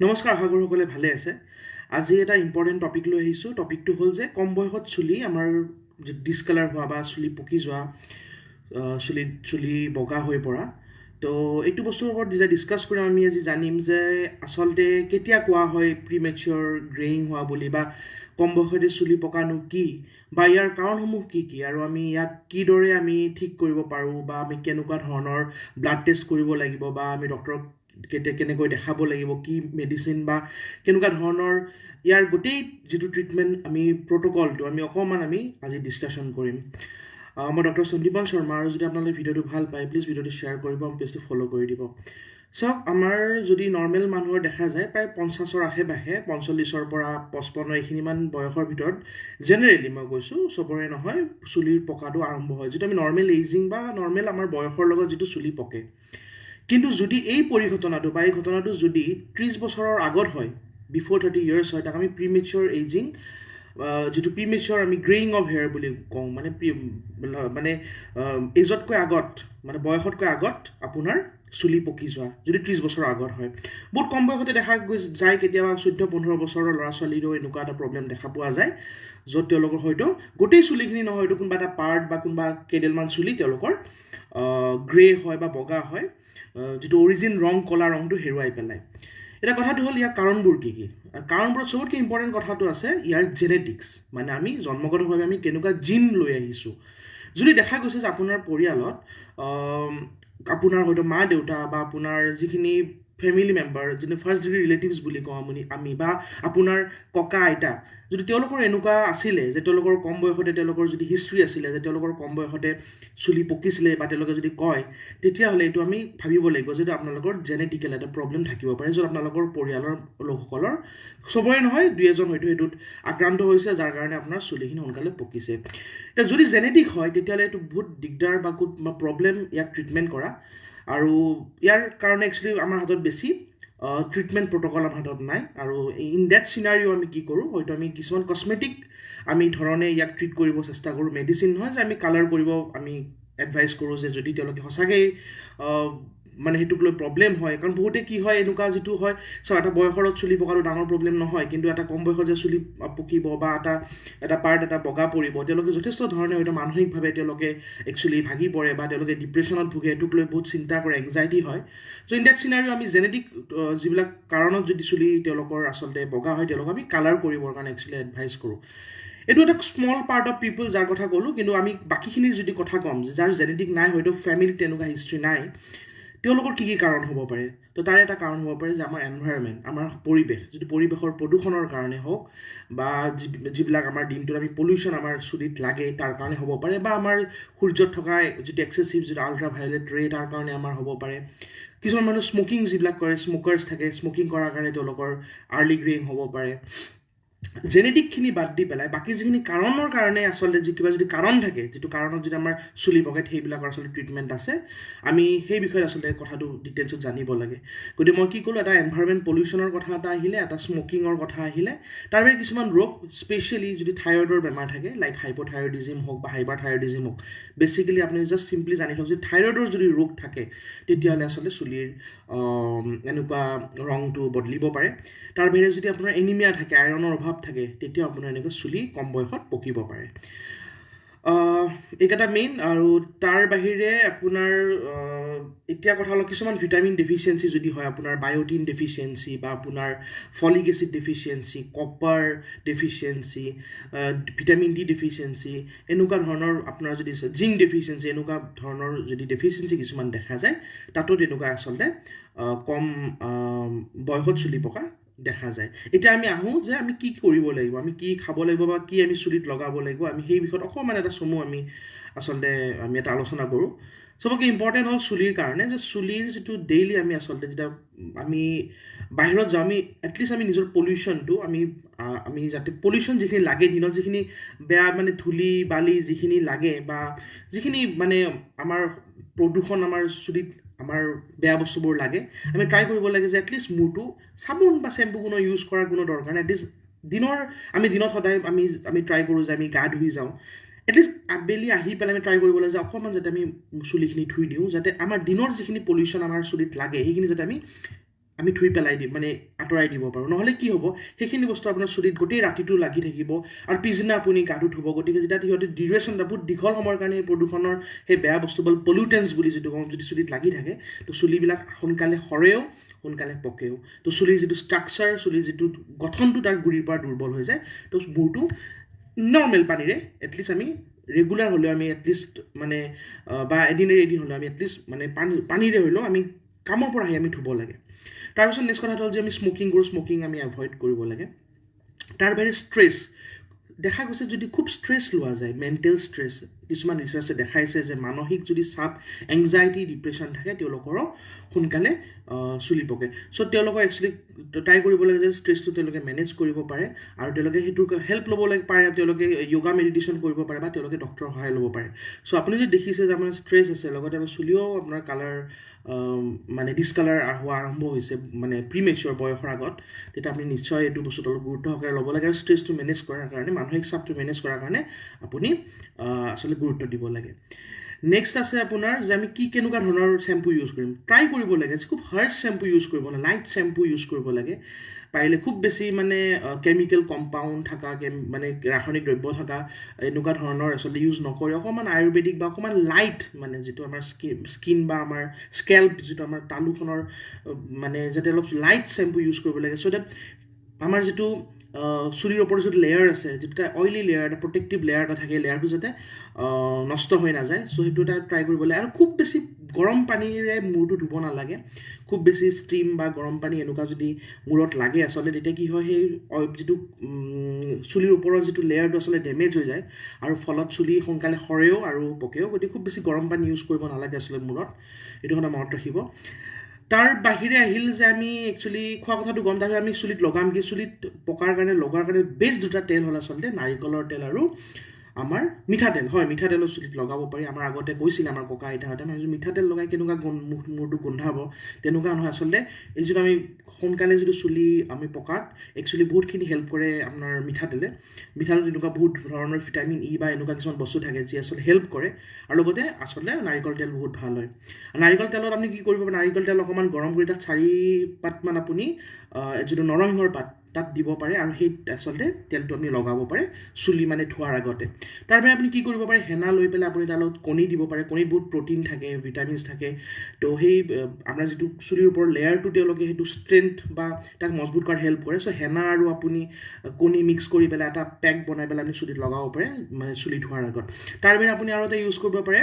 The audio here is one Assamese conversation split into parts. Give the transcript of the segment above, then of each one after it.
নমস্কাৰ, আশা কৰোঁ সকলে ভালে আছে। আজি এটা ইম্পৰ্টেণ্ট টপিক লৈ আহিছোঁ। টপিকটো হ'ল যে কম বয়সত চুলি আমাৰ ডিছকালাৰ হোৱা বা চুলি পকি যোৱা, চুলি বগা হৈ পৰা। তো এইটো বস্তুৰ ওপৰত যেতিয়া ডিছকাছ কৰিম আমি আজি জানিম যে আচলতে কেতিয়া কোৱা হয় প্ৰিমেচিয়ৰ গ্ৰেইং হোৱা বুলি, বা কম বয়সতে চুলি পকানো কি, বা ইয়াৰ কাৰণসমূহ কি কি, আৰু আমি ইয়াক কিদৰে আমি ঠিক কৰিব পাৰোঁ, বা আমি কেনেকুৱা ধৰণৰ ব্লাড টেষ্ট কৰিব লাগিব, বা আমি ডক্টৰক কেনেকৈ দেখাব লাগিব, কি মেডিচিন বা কেনেকুৱা ধৰণৰ ইয়াৰ গোটেই যিটো ট্ৰিটমেণ্ট আমি প্ৰট'কলটো আমি অকণমান আজি ডিছকাশ্যন কৰিম। মই ডক্টৰ সন্দীপন শৰ্মা, আৰু যদি আপোনালোকে ভিডিঅ'টো ভাল পায় প্লিজ ভিডিঅ'টো শ্বেয়াৰ কৰিব আৰু পেজটো ফ'ল' কৰি দিব। চাওক, আমাৰ যদি নৰ্মেল মানুহৰ দেখা যায় প্ৰায় 50ৰ আশে পাশে, 45ৰ পৰা 55 এইখিনিমান বয়সৰ ভিতৰত জেনেৰেলি মই কৈছোঁ, চবৰে নহয়, চুলিৰ পকাটো আৰম্ভ হয়, যিটো আমি নৰ্মেল এইজিং বা নৰ্মেল আমাৰ বয়সৰ লগত যিটো চুলি পকে। কিন্তু যদি এই পৰিঘটনাটো বা এই ঘটনাটো যদি 30 বছৰৰ আগত হয়, বিফ'ৰ 30 ইয়াৰ্ছ হয়, তাক আমি প্ৰিমেচিয়ৰ এইজিং, যিটো প্ৰিমেচিয়ৰ আমি গ্ৰেইং অফ হেয়াৰ বুলি কওঁ, মানে এজতকৈ আগত, মানে বয়সতকৈ আগত আপোনাৰ চুলি পকি যোৱা, যদি 30 বছৰৰ আগত হয়। বহুত কম বয়সতে দেখা যায়, কেতিয়াবা 14-15 বছৰৰ ল'ৰা ছোৱালীৰো এনেকুৱা এটা প্ৰব্লেম দেখা পোৱা যায়, য'ত তেওঁলোকৰ হয়তো গোটেই চুলিখিনি নহয়, হয়তো কোনোবা এটা পাৰ্ট বা কোনোবা কেইডালমান চুলি তেওঁলোকৰ গ্ৰে হয় বা বগা হয়, যিটো অৰিজিন ৰং, কলা ৰংটো হেৰুৱাই পেলায়। এতিয়া কথাটো হ'ল ইয়াৰ কাৰণবোৰ কি কি। কাৰণবোৰত চবতকৈ ইম্পৰ্টেণ্ট কথাটো আছে ইয়াৰ জেনেটিক্স, মানে আমি জন্মগতভাৱে আমি কেনেকুৱা জিন লৈ আহিছোঁ। যদি দেখা গৈছে যে আপোনাৰ পৰিয়ালত আপোনাৰ হয়তো মা দেউতা বা আপোনাৰ যিখিনি ফেমিলি মেম্বাৰ, যিটো ফাৰ্ষ্ট ডিগ্ৰী ৰিলেটিভছ বুলি কওঁ আমি, বা আপোনাৰ ককা আইতা, যদি তেওঁলোকৰ এনেকুৱা আছিলে যে তেওঁলোকৰ কম বয়সতে তেওঁলোকৰ যদি হিষ্ট্ৰী আছিলে যে তেওঁলোকৰ কম বয়সতে চুলি পকিছিলে, বা তেওঁলোকে যদি কয়, তেতিয়াহ'লে এইটো আমি ভাবিব লাগিব যে আপোনালোকৰ জেনেটিকেল এটা প্ৰব্লেম থাকিব পাৰে, য'ত আপোনালোকৰ পৰিয়ালৰ লোকসকলৰ চবৰে নহয়, 2-এজন হয়তো সেইটোত আক্ৰান্ত হৈছে, যাৰ কাৰণে আপোনাৰ চুলিখিনি সোনকালে পকিছে। এতিয়া যদি জেনেটিক হয় তেতিয়াহ'লে এইটো বহুত দিগদাৰ বা প্ৰব্লেম ইয়াক ট্ৰিটমেণ্ট কৰা, আৰু ইয়াৰ কাৰণে একচুৱেলি আমাৰ হাতত বেছি ট্ৰিটমেণ্ট প্ৰট'কল আমাৰ হাতত নাই। আৰু ইন ডেট চিনাৰিঅ' আমি কি কৰোঁ, হয়তো আমি কিছুমান কছমেটিক আমি ধৰণে ইয়াক ট্ৰিট কৰিব চেষ্টা কৰোঁ, মেডিচিন নহয় যে আমি কালাৰ কৰিব আমি এডভাইচ কৰোঁ, যে যদি তেওঁলোকে সঁচাকৈ মানে সেইটোক লৈ প্ৰব্লেম হয়। কাৰণ বহুতে কি হয়, এনেকুৱা যিটো হয়, এটা বয়সত চুলি পকাটো ডাঙৰ প্ৰব্লেম নহয়, কিন্তু এটা কম বয়সত যে চুলি পকিব বা এটা পাৰ্ট এটা বগা পৰিব, তেওঁলোকে যথেষ্ট ধৰণে হয়তো মানসিকভাৱে তেওঁলোকে একচুৱেলি ভাগি পৰে, বা তেওঁলোকে ডিপ্ৰেশ্যনত ভোগে, এইটোক লৈ বহুত চিন্তা কৰে, এংজাইটি হয়। চ' ইন ডেট চিনাৰিঅ' আমি জেনেটিক যিবিলাক কাৰণত যদি চুলি তেওঁলোকৰ আচলতে বগা হয়, তেওঁলোকক আমি কালাৰ কৰিবৰ কাৰণে একচুৱেলি এডভাইচ কৰোঁ। এইটো এটা স্মল পাৰ্ট অফ পিপল যাৰ কথা ক'লোঁ, কিন্তু আমি বাকীখিনিৰ যদি কথা ক'ম, যে যাৰ জেনেটিক নাই, হয়তো ফেমিলিত তেনেকুৱা হিষ্ট্ৰী নাই, তেওঁলোকৰ কি কি কাৰণ হ'ব পাৰে। তো তাৰে এটা কাৰণ হ'ব পাৰে যে আমাৰ এনভাইৰনমেণ্ট, আমাৰ পৰিৱেশ, যিটো পৰিৱেশৰ প্ৰদূষণৰ কাৰণে হওক, বা যিবিলাক আমাৰ দিনটোত আমি পলিউশ্যন আমাৰ চুলিত লাগে তাৰ কাৰণে হ'ব পাৰে, বা আমাৰ সূৰ্যত থকা যিটো এক্সেচিভ যিটো আল্ট্ৰাভায়লেট ৰে, তাৰ কাৰণে আমাৰ হ'ব পাৰে। কিছুমান মানুহ স্মকিং যিবিলাক কৰে, স্মকাৰ্ছ থাকে, স্মকিং কৰাৰ কাৰণে তেওঁলোকৰ আৰ্লি গ্ৰেইং হ'ব পাৰে। জেনেটিকখিনি বাদ দি পেলাই বাকী যিখিনি কাৰণৰ কাৰণে আচলতে কিবা যদি কাৰণ থাকে, যিটো কাৰণত যদি আমাৰ চুলি পকে, সেইবিলাকৰ আচলতে ট্ৰিটমেণ্ট আছে, আমি সেই বিষয়ে আচলতে কথাটো ডিটেইলছত জানিব লাগে। গতিকে মই কি ক'লোঁ, এটা এনভাইৰনমেণ্ট পলিউশ্যনৰ কথা এটা আহিলে, এটা স্মকিঙৰ কথা আহিলে, তাৰ বাহিৰে কিছুমান ৰোগ, স্পেচিয়েলি যদি থাইৰয়ডৰ বেমাৰ থাকে, লাইক হাইপ'থাইৰয়ডিজিম হওক বা হাইপাৰথাইৰয়ডিজিম হওক, বেচিকেলি আপুনি জাষ্ট চিম্পলি জানি থওক যে থাইৰয়ডৰ যদি ৰোগ থাকে, তেতিয়াহ'লে আচলতে চুলিৰ এনেকুৱা ৰংটো বদলিব পাৰে। তাৰ বাহিৰে যদি আপোনাৰ এনিমিয়া থাকে, আইৰণৰ অভাৱ থাকে, তেতিয়াও আপোনাৰ এনেকৈ চুলি কম বয়সত পকিব পাৰে। এইকেইটা মেইন। আৰু তাৰ বাহিৰে আপোনাৰ এতিয়া কথা অলপ, কিছুমান ভিটামিন ডেফিচিয়েঞ্চি যদি হয়, আপোনাৰ বায়'টিন ডেফিচিয়েঞ্চি, বা আপোনাৰ folic acid deficiency, copper deficiency, vitamin D deficiency, এনেকুৱা ধৰণৰ আপোনাৰ যদি জিংক ডেফিচিয়েঞ্চি, এনেকুৱা ধৰণৰ যদি ডেফিচিয়েঞ্চি কিছুমান দেখা যায়, তাতো তেনেকুৱা আচলতে কম বয়সত চুলি পকা দেখা যায়। এতিয়া আমি আহোঁ যে আমি কি কৰিব লাগিব, আমি কি খাব লাগিব, বা কি আমি চুলিত লগাব লাগিব, আমি সেই বিষয়ত অকণমান এটা চমু আমি এটা আলোচনা কৰোঁ। চবতকৈ ইম্পৰ্টেণ্ট হ'ল চুলিৰ কাৰণে, যে চুলিৰ যিটো ডেইলি আমি আচলতে যেতিয়া আমি বাহিৰত যাওঁ, আমি এটলিষ্ট আমি নিজৰ পলিউশ্যনটো আমি যাতে পলিউশ্যন যিখিনি লাগে দিনত, যিখিনি বেয়া মানে ধূলি বালি যিখিনি লাগে, বা যিখিনি মানে আমাৰ প্ৰদূষণ আমাৰ চুলিত আমাৰ বেয়া বস্তুবোৰ লাগে, আমি ট্ৰাই কৰিব লাগে যে এটলিষ্ট মূৰটো চাবোন বা চেম্পু কোনো ইউজ কৰাৰ কোনো দৰকাৰ নাই। এটলিষ্ট দিনত সদায় আমি ট্ৰাই কৰোঁ যে আমি গা ধুই যাওঁ, এটলিষ্ট আবেলি আহি পেলাই আমি ট্ৰাই কৰিব লাগে যে অকণমান যাতে আমি চুলিখিনি ধুই দিওঁ, যাতে আমাৰ দিনৰ যিখিনি পলিউশ্যন আমাৰ চুলিত লাগে, সেইখিনি যাতে আমি ধুই পেলাই দিওঁ, মানে আঁতৰাই দিব পাৰোঁ নহ'লে কি হ'ব সেইখিনি বস্তু আপোনাৰ চুলিত গোটেই ৰাতিটো লাগি থাকিব আৰু পিছদিনা আপুনি গাটো ধুব গতিকে যেতিয়া সিহঁতে ডিউৰেশ্যন বহুত দীঘল সময়ৰ কাৰণে এই প্ৰদূষণৰ সেই বেয়া বস্তুবোৰ পলিউটেন্স বুলি যিটো কওঁ যদি চুলিত লাগি থাকে তো চুলিবিলাক সোনকালে সৰেও সোনকালে পকেও তো চুলিৰ যিটো ষ্ট্ৰাকচাৰ চুলিৰ যিটো গঠনটো তাৰ গুৰিৰ পৰা দুৰ্বল হৈ যায় তো মূৰটো নৰ্মেল পানীৰে এটলিষ্ট আমি ৰেগুলাৰ হ'লেও আমি এটলিষ্ট মানে বা এদিন হ'লেও আমি এটলিষ্ট মানে পানীৰে হ'লেও আমি কামৰ পৰা আহি আমি ধুব লাগে তাৰপিছত নেক্সট কথাটো হ'ল যে আমি স্মকিং কৰোঁ স্মকিং আমি এভইড কৰিব লাগে তাৰ বাহিৰে ষ্ট্ৰেছ দেখা গৈছে যদি খুব ষ্ট্ৰেছ লোৱা যায় মেণ্টেল ষ্ট্ৰেছ কিছুমান ৰিচাৰ্চে দেখাইছে যে মানসিক যদি চাপ এংজাইটি ডিপ্ৰেশ্যন থাকে তেওঁলোকৰো সোনকালে চুলি পকে চ' তেওঁলোকৰ একচুৱেলি ট্ৰাই কৰিব লাগে যে ষ্ট্ৰেছটো তেওঁলোকে মেনেজ কৰিব পাৰে আৰু তেওঁলোকে সেইটো হেল্প ল'ব লাগে পাৰে তেওঁলোকে য়োগা মেডিটেশ্যন কৰিব পাৰে বা তেওঁলোকে ডক্টৰৰ সহায় ল'ব পাৰে চ' আপুনি যদি দেখিছে যে আপোনাৰ ষ্ট্ৰেছ আছে লগতে আপোনাৰ চুলিও আপোনাৰ কালাৰ মানে ডিছকালাৰ হোৱা আৰম্ভ হৈছে মানে প্ৰিমেচিয়ৰ বয়সৰ আগত তেতিয়া আপুনি নিশ্চয় এইটো বস্তুটো অলপ গুৰুত্ব সহকাৰে ল'ব লাগে আৰু ষ্ট্ৰেছটো মেনেজ কৰাৰ কাৰণে মানসিক চাপটো মেনেজ কৰাৰ কাৰণে আপুনি আচলতে গুৰুত্ব দিব লাগে নেক্সট আছে আপোনাৰ যে আমি কেনেকুৱা ধৰণৰ চেম্পু ইউজ কৰিম ট্ৰাই কৰিব লাগে যে খুব হাৰ্ড চেম্পু ইউজ কৰিব লাগে লাইট চেম্পু ইউজ কৰিব লাগে পাৰিলে খুব বেছি মানে কেমিকেল কম্পাউণ্ড থকা মানে ৰাসায়নিক দ্ৰব্য থকা এনেকুৱা ধৰণৰ আচলতে ইউজ নকৰি অকণমান আয়ুৰ্বেদিক বা অকণমান লাইট মানে যিটো আমাৰ স্কিন বা আমাৰ স্কেল্প যিটো আমাৰ তালুখনৰ মানে যাতে অলপ লাইট চেম্পু ইউজ কৰিব লাগে চ' ডেট আমাৰ যিটো চুলিৰ ওপৰত যিটো লেয়াৰ আছে যিটো এটা অইলি লেয়াৰ এটা প্ৰটেক্টিভ লেয়াৰ এটা থাকে লেয়াৰটো যাতে নষ্ট হৈ নাযায় চ' সেইটো এটা ট্ৰাই কৰিব লাগে আৰু খুব বেছি গৰম পানীৰে মূৰটো ধুব নালাগে খুব বেছি ষ্টিম বা গৰম পানী এনেকুৱা যদি মূৰত লাগে আচলতে তেতিয়া কি হয় সেই যিটো চুলিৰ ওপৰৰ যিটো লেয়াৰটো আচলতে ডেমেজ হৈ যায় আৰু ফলত চুলি সোনকালে সৰেও আৰু পকেও গতিকে খুব বেছি গৰম পানী ইউজ কৰিব নালাগে আচলতে মূৰত এইটো কথা মনত ৰাখিব তাৰ বাহিৰে আহিল যে আমি একচুৱেলি খোৱা কথাটো গম তাৰপিছত আমি চুলিত লগাম কি চুলিত পকাৰ কাৰণে লগাৰ কাৰণে বেষ্ট দুটা তেল হ'ল আচলতে নাৰিকলৰ তেল আৰু আমাৰ মিঠাতেল হয় মিঠাতেলৰ চুলিত লগাব পাৰি আমাৰ আগতে কৈছিলে আমাৰ ককা আইতাহঁতে আমি মিঠাতেল লগাই কেনেকুৱা মূৰটো গোন্ধাব তেনেকুৱা নহয় আচলতে এই যিটো আমি সোনকালে যিটো চুলি আমি পকাত একচুৱেলি বহুতখিনি হেল্প কৰে আপোনাৰ মিঠাতেলে তেনেকুৱা বহুত ধৰণৰ ভিটামিন ই বা এনেকুৱা কিছুমান বস্তু থাকে যি আচলতে হেল্প কৰে আৰু লগতে আচলতে নাৰিকল তেল বহুত ভাল হয় নাৰিকল তেলত আপুনি কি কৰিব নাৰিকল তেল অকণমান গৰম কৰি তাত 4 পাতমান আপুনি যিটো নৰসিংহৰ পাত তাত দিব পাৰে আৰু সেই আচলতে তেলটো আপুনি লগাব পাৰে চুলি মানে ধোৱাৰ আগতে তাৰ বাহিৰে আপুনি কি কৰিব পাৰে হেনা লৈ পেলাই আপুনি তাৰ লগত কণী দিব পাৰে কণীত বহুত প্ৰ'টিন থাকে ভিটামিনছ থাকে তো সেই আপোনাৰ যিটো চুলিৰ ওপৰৰ লেয়াৰটো তেওঁলোকে সেইটো ষ্ট্ৰেংথ বা তাক মজবুত কৰাত হেল্প কৰে চ' হেনা আৰু আপুনি কণী মিক্স কৰি পেলাই এটা পেক বনাই পেলাই আপুনি চুলিত লগাব পাৰে মানে চুলি ধোৱাৰ আগত তাৰ বাহিৰে আপুনি আৰু এটা ইউজ কৰিব পাৰে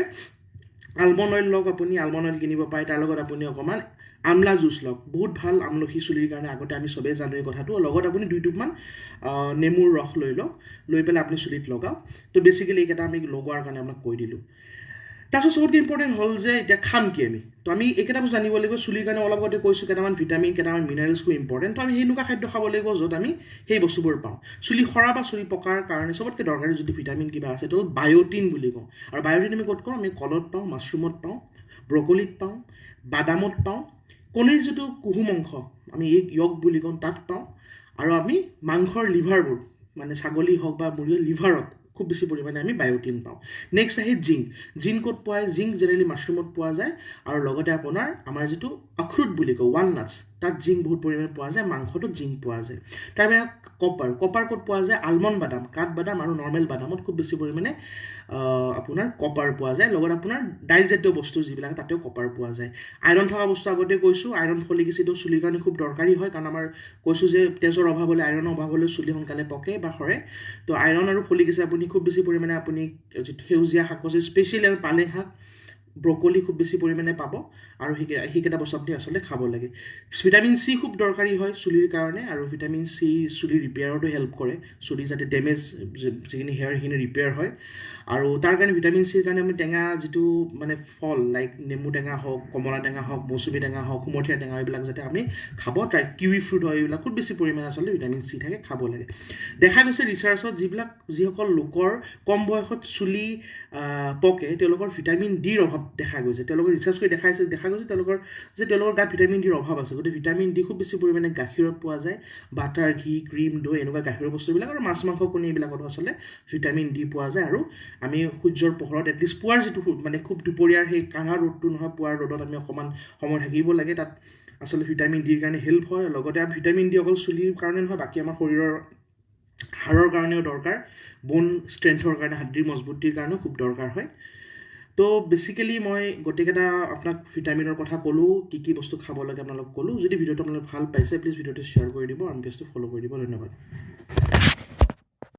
আলমণ্ড অইল লওক আপুনি আলমণ্ড অইল কিনিব পাৰে তাৰ লগত আপুনি অকণমান আমলা জুচ লওক বহুত ভাল আমলখি চুলিৰ কাৰণে আগতে আমি চবেই জানো এই কথাটো লগত আপুনি 2 টোপমান নেমুৰ ৰস লৈ লওক লৈ পেলাই আপুনি চুলিত লগাওক তো বেচিকেলি এইকেইটা আমি লগোৱাৰ কাৰণে আপোনাক কৈ দিলোঁ তাৰপিছত চবতকৈ ইম্পৰ্টেণ্ট হ'ল যে এতিয়া খাম কি আমি তো আমি এইকেইটা বস্তু জানিব লাগিব চুলিৰ কাৰণে অলপ আগতে কৈছোঁ কেইটামান ভিটামিন কেইটামান মিনাৰেলছটো ইম্পৰ্টেণ্ট তো আমি সেনেকুৱা খাদ্য খাব লাগিব য'ত আমি সেই বস্তুবোৰ পাওঁ চুলি সৰা বা চুলি পকাৰ কাৰণে চবতকৈ দৰকাৰী যদি ভিটামিন কিবা আছে সেইটো হ'ল বায়'টিন বুলি কওঁ আৰু বায়'টিন আমি ক'ত কওঁ আমি কলত পাওঁ মাছৰুমত পাওঁ ব্ৰকলিত পাওঁ বাদামত পাওঁ কণীৰ যিটো কুহুম অংশ আমি য়গ বুলি কওঁ তাত পাওঁ আৰু আমি মাংসৰ লিভাৰবোৰ মানে ছাগলী হওক বা মুৰ্গীৰ লিভাৰত খুব বেছি পৰিমাণে আমি বায়'টিন পাওঁ নেক্সট আহি জিংক ক'ত পোৱা যায় জিংক জেনেৰেলি মাছৰুমত পোৱা যায় আৰু লগতে আপোনাৰ আমাৰ যিটো অখৰোট বুলি কওঁ ৱালনাটছ তাত জিংক বহুত পৰিমাণে পোৱা যায় মাংসটোত জিংক পোৱা যায় তাৰ বাহিৰে কপাৰ ক'ত পোৱা যায় আলমণ্ড বাদাম কাঠবাদাম আৰু নৰ্মেল বাদামত খুব বেছি পৰিমাণে আপোনাৰ কপাৰ পোৱা যায় লগত আপোনাৰ দাইলজাতীয় বস্তু যিবিলাক তাতেও কপাৰ পোৱা যায় আইৰণ থকা বস্তু আগতে কৈছোঁ আইৰণ ফলিক এচিডো চুলিৰ কাৰণে খুব দৰকাৰী হয় কাৰণ আমাৰ কৈছোঁ যে তেজৰ অভাৱ হ'লে আইৰণৰ অভাৱ হ'লে চুলি সোনকালে পকে বা সৰে তো আইৰণ আৰু ফলিক এচিড আপুনি খুব বেছি পৰিমাণে আপুনি যিটো সেউজীয়া শাক পাচলি স্পেচিয়েলি আৰু পালেং শাক ব্ৰকলি খুব বেছি পৰিমাণে পাব আৰু সেইকেইটা বস্তু আপুনি আচলতে খাব লাগে ভিটামিন চি খুব দৰকাৰী হয় চুলিৰ কাৰণে আৰু ভিটামিন চি চুলিৰ ৰিপেয়াৰতো হেল্প কৰে চুলি যাতে ডেমেজ যিখিনি হেয়াৰ সেইখিনি ৰিপেয়াৰ হয় আৰু তাৰ কাৰণে ভিটামিন চিৰ কাৰণে আমি টেঙা যিটো মানে ফল লাইক নেমু টেঙা হওক কমলা টেঙা হওক মৌচুমী টেঙা হওক কুমথিয়া টেঙা এইবিলাক যাতে আপুনি খাব ট্ৰাই কিৱি ফ্ৰুট হয় এইবিলাক খুব বেছি পৰিমাণে আচলতে ভিটামিন চি থাকে খাব লাগে দেখা গৈছে ৰিচাৰ্চত যিসকল লোকৰ কম বয়সত চুলি পকে তেওঁলোকৰ ভিটামিন ডিৰ অভাৱ দেখা গৈছে তেওঁলোকে ৰিচাৰ্চ কৰি দেখা গৈছে তেওঁলোকৰ গাত ভিটামিন ডিৰ অভাৱ আছে গতিকে ভিটামিন ডি খুব বেছি পৰিমাণে গাখীৰত পোৱা যায় বাটাৰ ঘি ক্ৰীম দৈ এনেকুৱা গাখীৰৰ বস্তুবিলাক আৰু মাছ মাংস কণী এইবিলাকতো আচলতে ভিটামিন ডি পোৱা যায় আৰু আমি সূৰ্যৰ পোহৰত এটলিষ্ট পুৱাৰ যিটো মানে খুব দুপৰীয়াৰ সেই কাঢ়া ৰ'দটো নহয় পুৱাৰ ৰ'দত আমি অকণমান সময় থাকিব লাগে তাত আচলতে ভিটামিন ডিৰ কাৰণে হেল্প হয় লগতে ভিটামিন ডি অকল চুলিৰ কাৰণে নহয় বাকী আমাৰ শৰীৰৰ হাড়ৰ কাৰণেও দৰকাৰ বোন ষ্ট্ৰেংথৰ কাৰণে হাড়ৰ মজবুতিৰ কাৰণেও খুব দৰকাৰ হয় তো বেচিকেলি মই গোটেইকেইটা আপোনাক ভিটামিনৰ কথা ক'লোঁ কি বস্তু খাব লাগে আপোনালোক ক'লোঁ যদি ভিডিঅ'টো আপোনালোকে ভাল পাইছে প্লিজ ভিডিঅ'টো শ্বেয়াৰ কৰি দিব আৰু পেজটো ফ'ল' কৰি দিব ধন্যবাদ